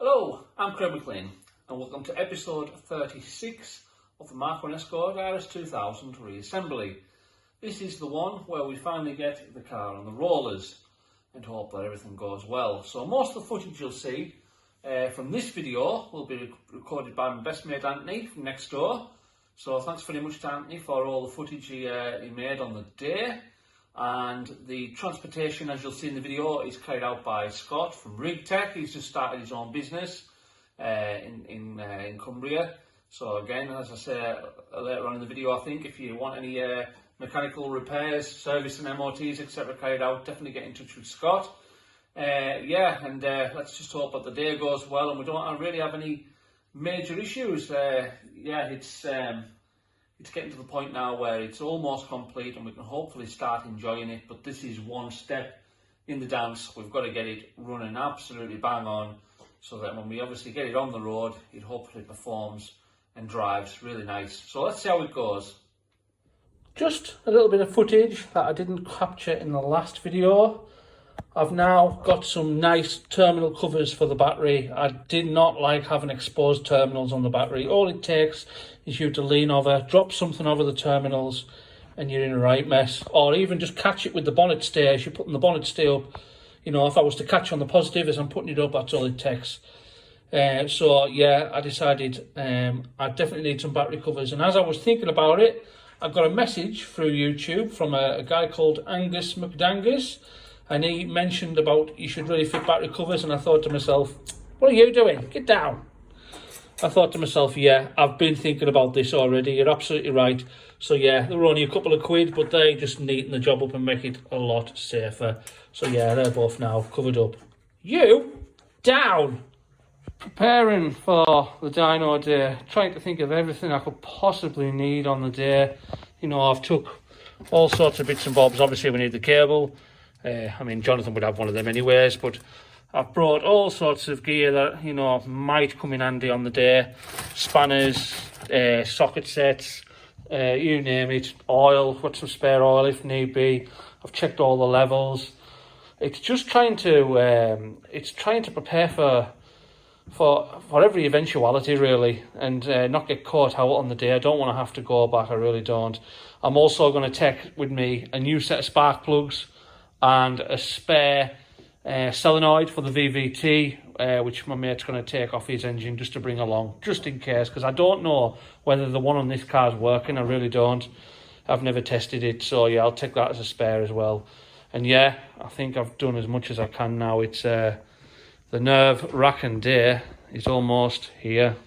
Hello, I'm Craig McLean and welcome to episode 36 of the MK1 Escort RS2000 reassembly. This is the one where we finally get the car on the rollers and hope that everything goes well. So most of the footage you'll see from this video will be recorded by my best mate Anthony from next door. So thanks very much to Anthony for all the footage he made on the day. And the transportation, as you'll see in the video, is carried out by Scott from Rigg of Riggtech. He's just started his own business in Cumbria. So again, as I say later on in the video, I think if you want any mechanical repairs, service and MOTs, etc. carried out, definitely get in touch with Scott. Let's just hope that the day goes well and we don't really have any major issues. It's getting to the point now where it's almost complete and we can hopefully start enjoying it, but this is one step in the dance. We've got to get it running absolutely bang on so that when we obviously get it on the road, it hopefully performs and drives really nice. So let's see how it goes. Just a little bit of footage that I didn't capture in the last video. I've now got some nice terminal covers for the battery. I did not like having exposed terminals on the battery. All it takes is you to lean over, drop something over the terminals and you're in a right mess. Or even just catch it with the bonnet stay as you're putting the bonnet stay up. You know, if I was to catch on the positive as I'm putting it up, that's all it takes. I decided I definitely need some battery covers. And as I was thinking about it, I got a message through YouTube from a guy called Angus McDangus. And he mentioned about you should really fit battery covers, and I thought to myself, what are you doing? Get down. I thought to myself, yeah, I've been thinking about this already. You're absolutely right. So yeah, they were only a couple of quid, but they just neaten the job up and make it a lot safer. So yeah, they're both now covered up. You down. Preparing for the dyno day, trying to think of everything I could possibly need on the day. You know, I've took all sorts of bits and bobs. Obviously, we need the cable. Jonathan would have one of them anyways, but I've brought all sorts of gear that, you know, might come in handy on the day. Spanners, socket sets, you name it, oil, got some spare oil if need be. I've checked all the levels. It's just trying to, prepare for every eventuality really, and not get caught out on the day. I don't want to have to go back, I really don't. I'm also going to take with me a new set of spark plugs and a spare solenoid for the VVT, which my mate's going to take off his engine just to bring along, just in case, because I don't know whether the one on this car is working. I really don't. I've never tested it, so yeah, I'll take that as a spare as well. And yeah, I think I've done as much as I can now. It's the nerve-wracking day is almost here.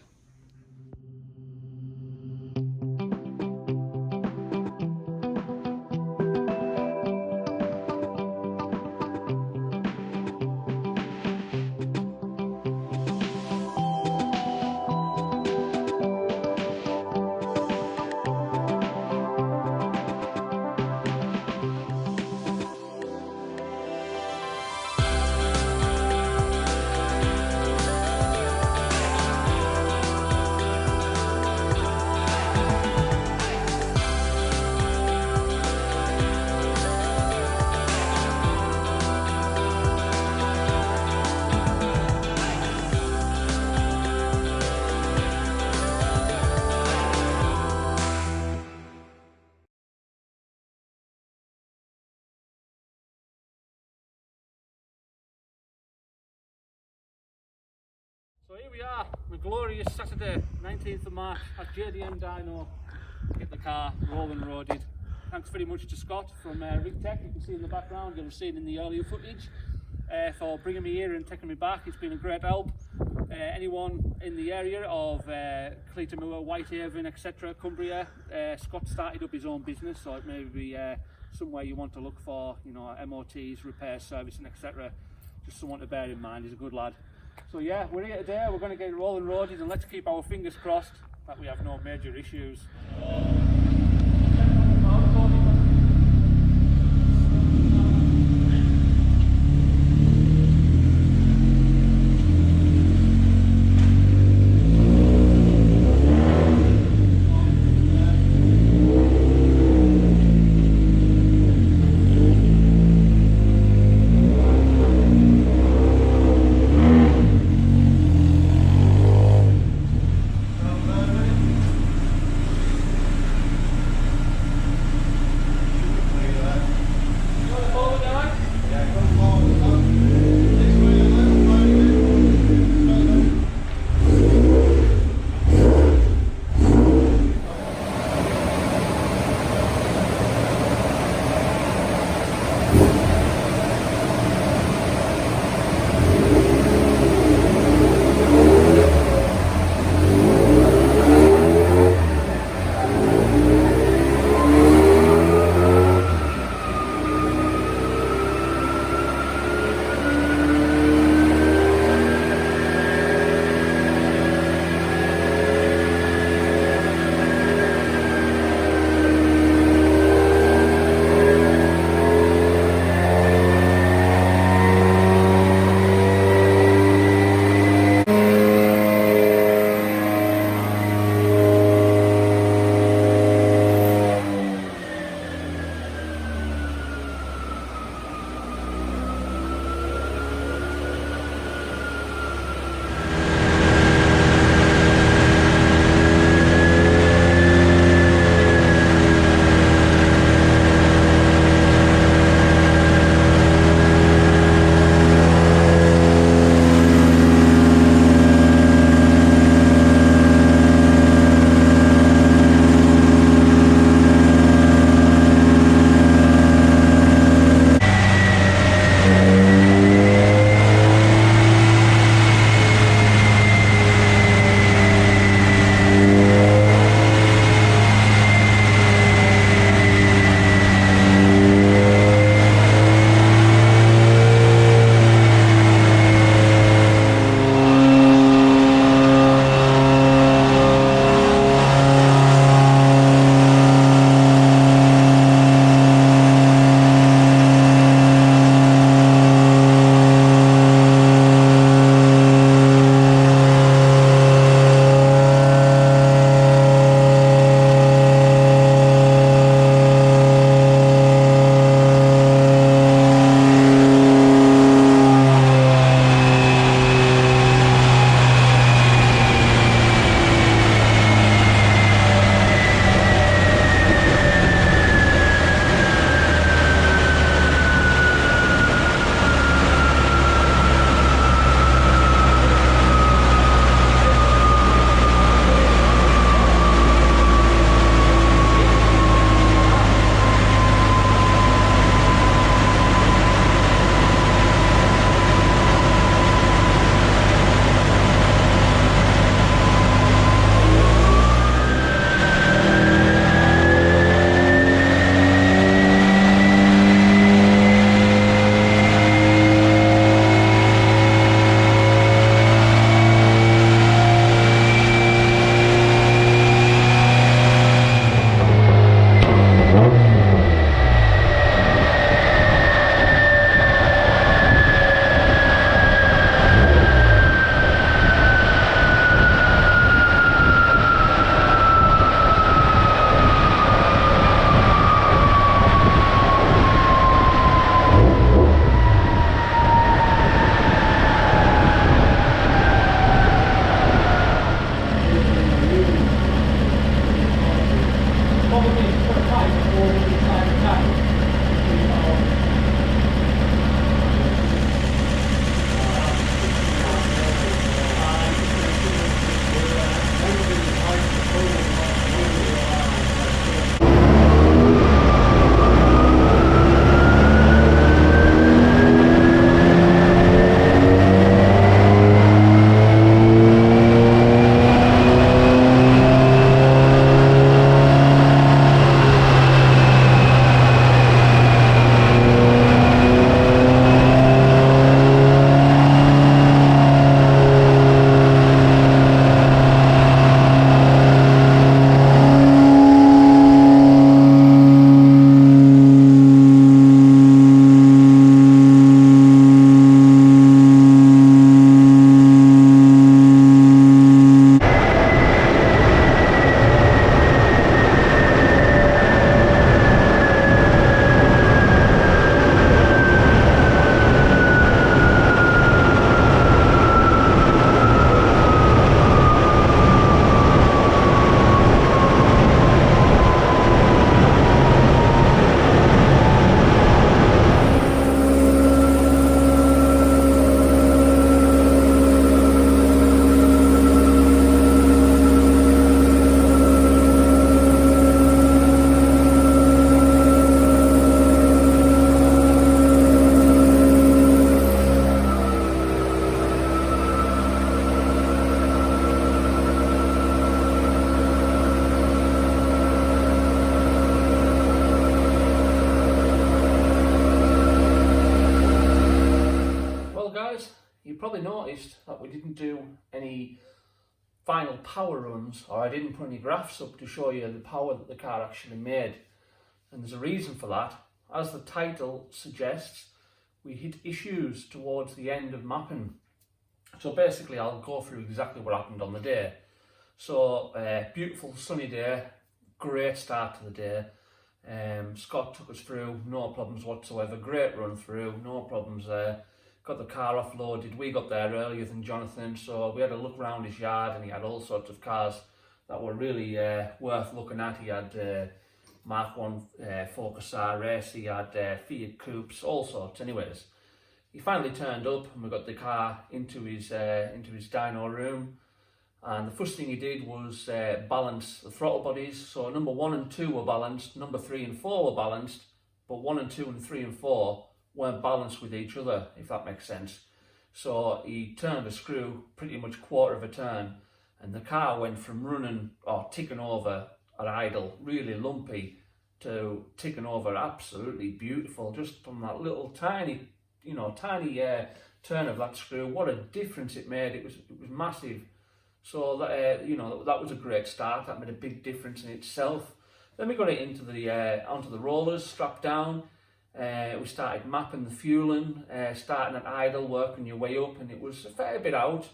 So here we are, the glorious Saturday, 19th of March at JDM Dyno. Get the car rolling roaded. Thanks very much to Scott from Rigg of Riggtech. You can see in the background, you'll have seen in the earlier footage, for bringing me here and taking me back. It's been a great help. Anyone in the area of Cleatamore, Whitehaven, etc., Cumbria, Scott started up his own business, so it may be somewhere you want to look for, you know, MOTs, repairs, servicing, etc. Just someone to bear in mind. He's a good lad. So yeah, we're here today, we're going to get it rolling roaded, and let's keep our fingers crossed that we have no major issues. probably put a pipe before we decide to tackle. You probably noticed that we didn't do any final power runs, or I didn't put any graphs up to show you the power that the car actually made. And there's a reason for that. As the title suggests, we hit issues towards the end of mapping. So basically I'll go through exactly what happened on the day. So beautiful sunny day, great start to the day. Scott took us through, no problems whatsoever, great run through, no problems there. Got the car offloaded, we got there earlier than Jonathan, so we had a look around his yard and he had all sorts of cars that were really worth looking at. He had Mark 1 Focus RS, he had Fiat Coupes, all sorts. Anyways, he finally turned up and we got the car into his dyno room, and the first thing he did was balance the throttle bodies. So number 1 and 2 were balanced, number 3 and 4 were balanced, but 1 and 2 and 3 and 4 weren't balanced with each other, if that makes sense. So he turned a screw pretty much quarter of a turn, and the car went from running or ticking over at idle, really lumpy, to ticking over absolutely beautiful, just from that little tiny, tiny turn of that screw. What a difference it made! It was massive. So that that was a great start. That made a big difference in itself. Then we got it into the onto the rollers, strapped down. We started mapping the fueling, starting at idle, working your way up, and it was a fair bit out.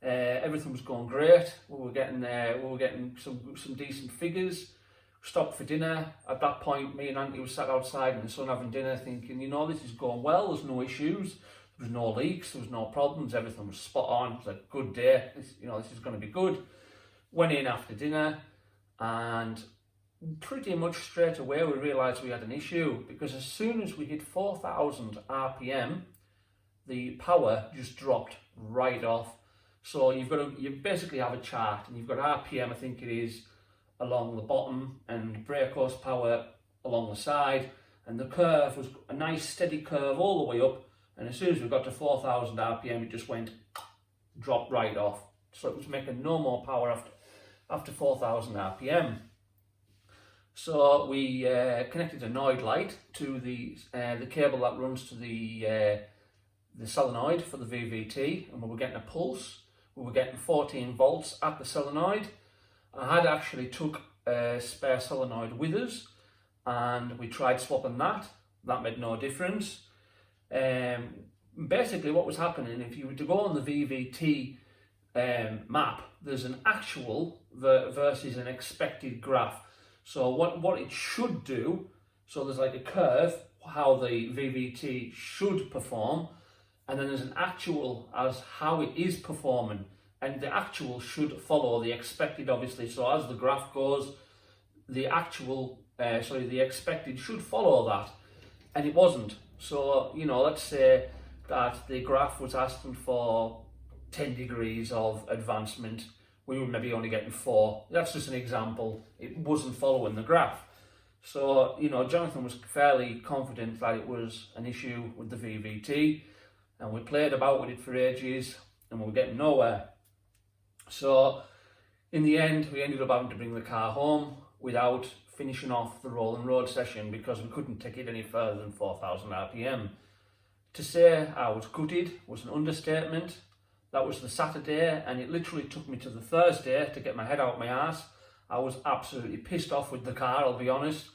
Everything was going great. We were getting some decent figures. Stopped for dinner. At that point, me and Anthony were sat outside in the sun having dinner, thinking, this is going well. There's no issues. There was no leaks. There was no problems. Everything was spot on. It was a good day. This is going to be good. Went in after dinner, and pretty much straight away we realised we had an issue, because as soon as we hit 4,000 RPM, the power just dropped right off. So you basically have a chart, and you've got RPM, I think it is, along the bottom, and brake horsepower along the side, and the curve was a nice steady curve all the way up, and as soon as we got to 4,000 RPM it just dropped right off. So it was making no more power after 4,000 RPM. So we connected a Noid light to the cable that runs to the solenoid for the VVT, and we were getting a pulse. We were getting 14 volts at the solenoid. I had actually took a spare solenoid with us, and we tried swapping that. That made no difference. Basically what was happening, if you were to go on the VVT map, there's an actual versus an expected graph. So what it should do, so there's like a curve, how the VVT should perform, and then there's an actual as how it is performing, and the actual should follow the expected, obviously. So as the graph goes, the actual, the expected should follow that, and it wasn't. So, you know, let's say that the graph was asking for 10 degrees of advancement, we were maybe only getting 4. That's just an example. It wasn't following the graph. So, you know, Jonathan was fairly confident that it was an issue with the VVT, and we played about with it for ages and we were getting nowhere. So in the end, we ended up having to bring the car home without finishing off the roll and road session because we couldn't take it any further than 4,000 RPM. To say I was gutted was an understatement. That was the Saturday, and it literally took me to the Thursday to get my head out my arse. I was absolutely pissed off with the car, I'll be honest.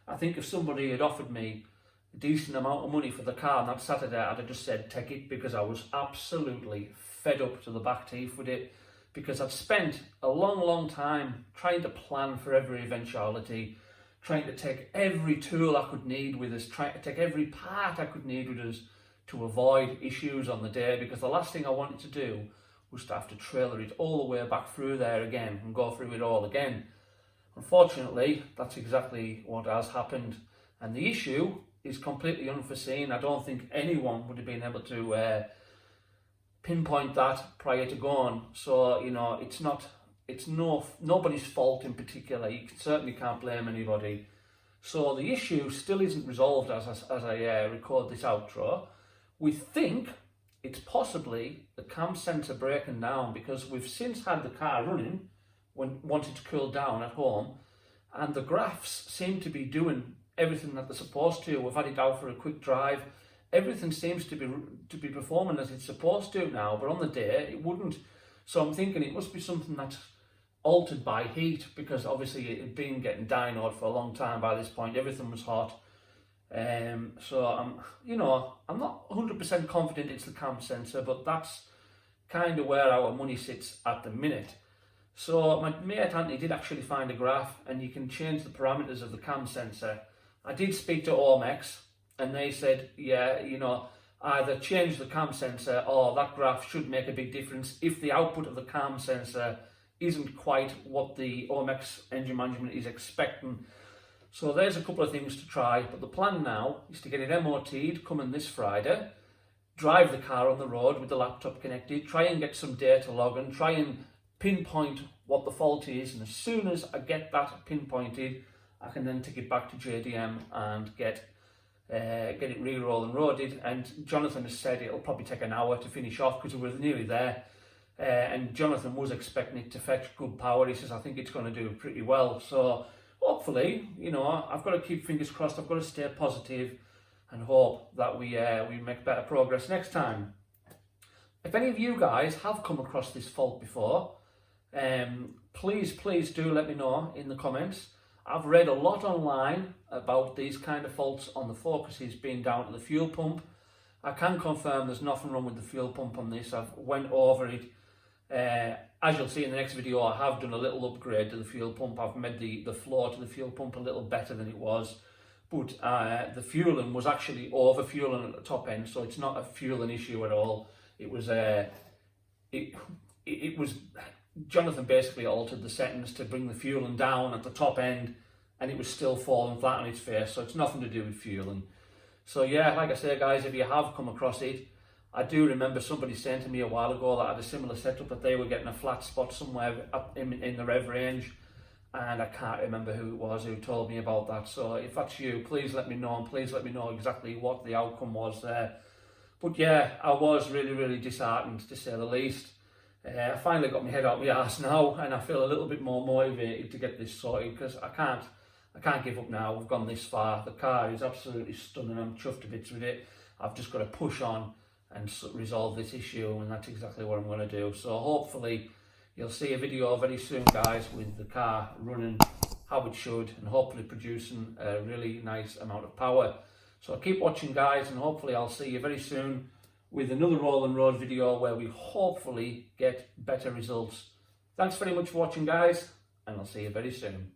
I think if somebody had offered me a decent amount of money for the car on that Saturday, I'd have just said take it, because I was absolutely fed up to the back teeth with it, because I'd spent a long time trying to plan for every eventuality, trying to take every tool I could need with us, trying to take every part I could need with us to avoid issues on the day, because the last thing I wanted to do was to have to trailer it all the way back through there again and go through it all again. Unfortunately, that's exactly what has happened, and the issue is completely unforeseen. I don't think anyone would have been able to pinpoint that prior to going. So, you know, it's nobody's fault in particular. You certainly can't blame anybody. So the issue still isn't resolved as I record this outro. We think it's possibly the cam sensor breaking down, because we've since had the car running when wanted to cool down at home, and the graphs seem to be doing everything that they're supposed to. We've had it out for a quick drive. Everything seems to be performing as it's supposed to now, but on the day it wouldn't. So I'm thinking it must be something that's altered by heat, because obviously it had been getting dynoed for a long time by this point. Everything was hot. So I'm not 100% confident it's the cam sensor, but that's kind of where our money sits at the minute. So my mate Anthony did actually find a graph, and you can change the parameters of the cam sensor. I did speak to Omex, and they said, yeah, you know, either change the cam sensor or that graph should make a big difference if the output of the cam sensor isn't quite what the Omex engine management is expecting. So there's a couple of things to try, but the plan now is to get it MOT'd coming this Friday, drive the car on the road with the laptop connected, try and get some data logging, try and pinpoint what the fault is, and as soon as I get that pinpointed, I can then take it back to JDM and get it re-roll and roaded. And Jonathan has said it'll probably take an hour to finish off because we're nearly there. And Jonathan was expecting it to fetch good power. He says, I think it's going to do pretty well. So hopefully, you know, I've got to keep fingers crossed. I've got to stay positive and hope that we make better progress next time. If any of you guys have come across this fault before, please do let me know in the comments. I've read a lot online about these kind of faults on the focuses being down to the fuel pump. I can confirm there's nothing wrong with the fuel pump on this. I've went over it. As you'll see in the next video, I have done a little upgrade to the fuel pump. I've made the flow to the fuel pump a little better than it was. But the fueling was actually over fueling at the top end, so it's not a fueling issue at all. It was it was Jonathan basically altered the settings to bring the fueling down at the top end, and it was still falling flat on its face, so it's nothing to do with fueling. So yeah, like I say guys, if you have come across it, I do remember somebody saying to me a while ago that had a similar setup, that they were getting a flat spot somewhere up in the rev range, and I can't remember who it was who told me about that. So if that's you, please let me know, and please let me know exactly what the outcome was there. But yeah, I was really disheartened, to say the least. I finally got my head out my arse now, and I feel a little bit more motivated to get this sorted, because I can't give up now. We've gone this far. The car is absolutely stunning. I'm chuffed to bits with it. I've just got to push on and resolve this issue, and that's exactly what I'm going to do. So hopefully you'll see a video very soon, guys, with the car running how it should, and hopefully producing a really nice amount of power. So keep watching, guys, and hopefully I'll see you very soon with another roll and road video where we hopefully get better results. Thanks very much for watching, guys, and I'll see you very soon.